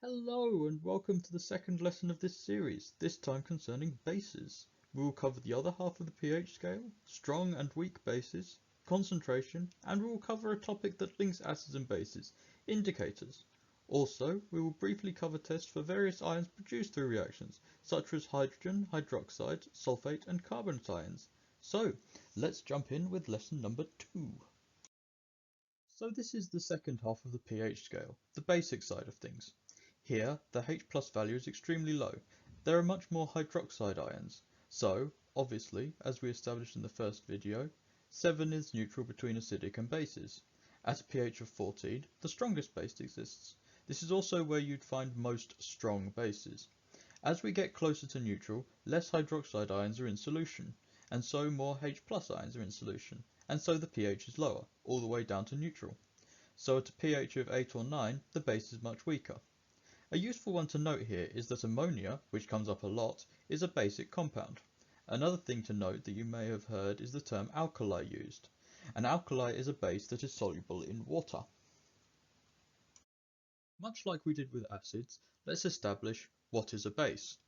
Hello and welcome to the second lesson of this series, this time concerning bases. We will cover the other half of the pH scale, strong and weak bases, concentration, and we will cover a topic that links acids and bases, indicators. Also, we will briefly cover tests for various ions produced through reactions, such as hydrogen, hydroxide, sulfate, and carbonate ions. So, let's jump in with lesson number 2. So this is the second half of the pH scale, the basic side of things. Here, the H plus value is extremely low. There are much more hydroxide ions. So, obviously, as we established in the first video, 7 is neutral between acidic and bases. At a pH of 14, the strongest base exists. This is also where you'd find most strong bases. As we get closer to neutral, less hydroxide ions are in solution, and so more H plus ions are in solution, and so the pH is lower, all the way down to neutral. So at a pH of 8 or 9, the base is much weaker. A useful one to note here is that ammonia, which comes up a lot, is a basic compound. Another thing to note that you may have heard is the term alkali used. An alkali is a base that is soluble in water. Much like we did with acids, let's establish what is a base.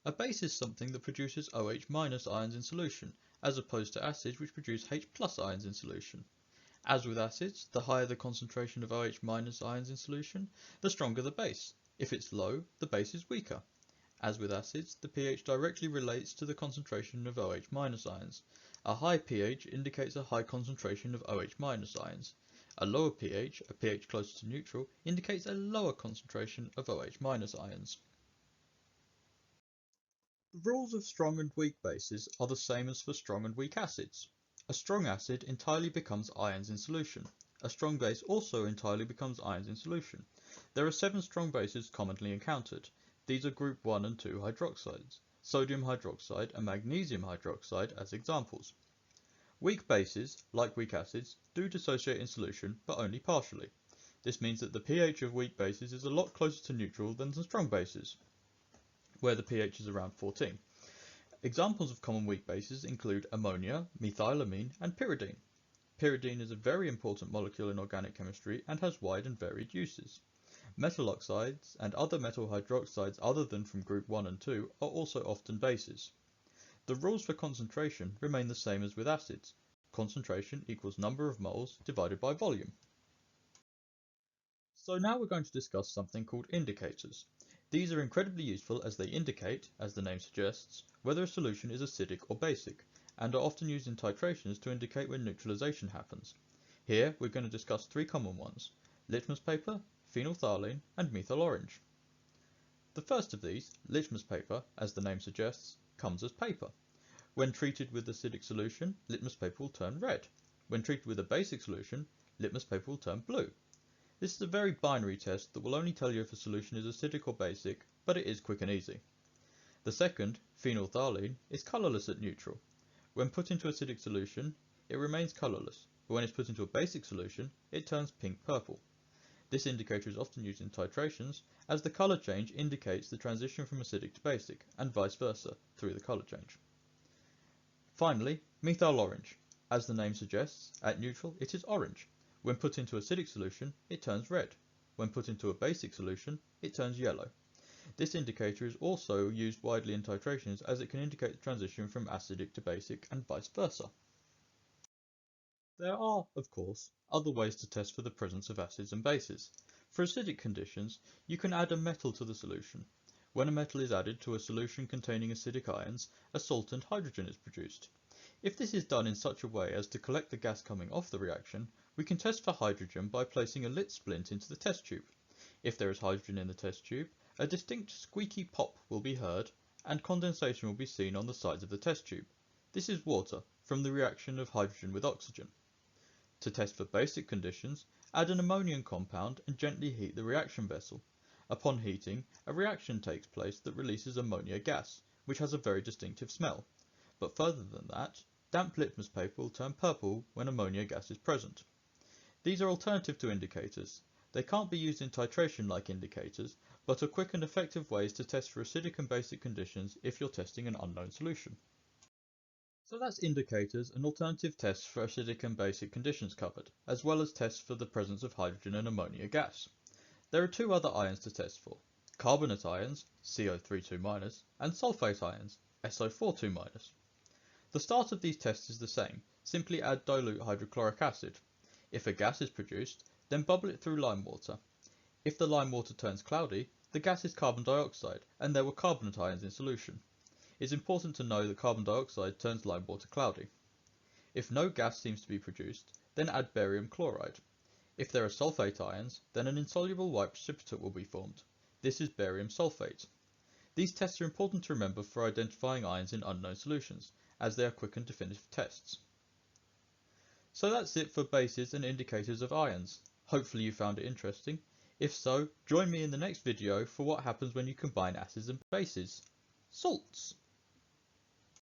A base is something that produces OH minus ions in solution, as opposed to acids which produce H plus ions in solution. As with acids, the higher the concentration of OH minus ions in solution, the stronger the base. If it's low, the base is weaker. As with acids, the pH directly relates to the concentration of OH minus ions. A high pH indicates a high concentration of OH minus ions. A lower pH, a pH closer to neutral, indicates a lower concentration of OH minus ions. The rules of strong and weak bases are the same as for strong and weak acids. A strong acid entirely becomes ions in solution. A strong base also entirely becomes ions in solution. There are 7 strong bases commonly encountered. These are group 1 and 2 hydroxides, sodium hydroxide and magnesium hydroxide as examples. Weak bases, like weak acids, do dissociate in solution, but only partially. This means that the pH of weak bases is a lot closer to neutral than the strong bases, where the pH is around 14. Examples of common weak bases include ammonia, methylamine, and pyridine. Pyridine is a very important molecule in organic chemistry and has wide and varied uses. Metal oxides and other metal hydroxides other than from group 1 and 2 are also often bases. The rules for concentration remain the same as with acids. Concentration equals number of moles divided by volume. So now we're going to discuss something called indicators. These are incredibly useful as they indicate, as the name suggests, whether a solution is acidic or basic, and are often used in titrations to indicate when neutralization happens. Here we're going to discuss 3 common ones: litmus paper, phenolphthalein, and methyl orange. The first of these, litmus paper, as the name suggests, comes as paper. When treated with acidic solution, litmus paper will turn red. When treated with a basic solution, litmus paper will turn blue. This is a very binary test that will only tell you if a solution is acidic or basic, but it is quick and easy. The second, phenolphthalein, is colourless at neutral. When put into acidic solution, it remains colourless, but when it's put into a basic solution, it turns pink-purple. This indicator is often used in titrations, as the colour change indicates the transition from acidic to basic, and vice versa, through the colour change. Finally, methyl orange. As the name suggests, at neutral it is orange. When put into acidic solution, it turns red. When put into a basic solution, it turns yellow. This indicator is also used widely in titrations as it can indicate the transition from acidic to basic and vice versa. There are, of course, other ways to test for the presence of acids and bases. For acidic conditions, you can add a metal to the solution. When a metal is added to a solution containing acidic ions, a saltant hydrogen is produced. If this is done in such a way as to collect the gas coming off the reaction, we can test for hydrogen by placing a lit splint into the test tube. If there is hydrogen in the test tube, a distinct squeaky pop will be heard, and condensation will be seen on the sides of the test tube. This is water from the reaction of hydrogen with oxygen. To test for basic conditions, add an ammonium compound and gently heat the reaction vessel. Upon heating, a reaction takes place that releases ammonia gas, which has a very distinctive smell. But further than that, damp litmus paper will turn purple when ammonia gas is present. These are alternative to indicators. They can't be used in titration like indicators, but are quick and effective ways to test for acidic and basic conditions if you're testing an unknown solution. So that's indicators and alternative tests for acidic and basic conditions covered, as well as tests for the presence of hydrogen and ammonia gas. There are 2 other ions to test for: carbonate ions, CO32-, and sulfate ions, SO42-. The start of these tests is the same, simply add dilute hydrochloric acid. If a gas is produced, then bubble it through lime water. If the lime water turns cloudy, the gas is carbon dioxide, and there were carbonate ions in solution. It's important to know that carbon dioxide turns lime water cloudy. If no gas seems to be produced, then add barium chloride. If there are sulfate ions, then an insoluble white precipitate will be formed. This is barium sulfate. These tests are important to remember for identifying ions in unknown solutions, as they are quick and definitive tests. So that's it for bases and indicators of ions. Hopefully you found it interesting. If so, join me in the next video for what happens when you combine acids and bases. Salts!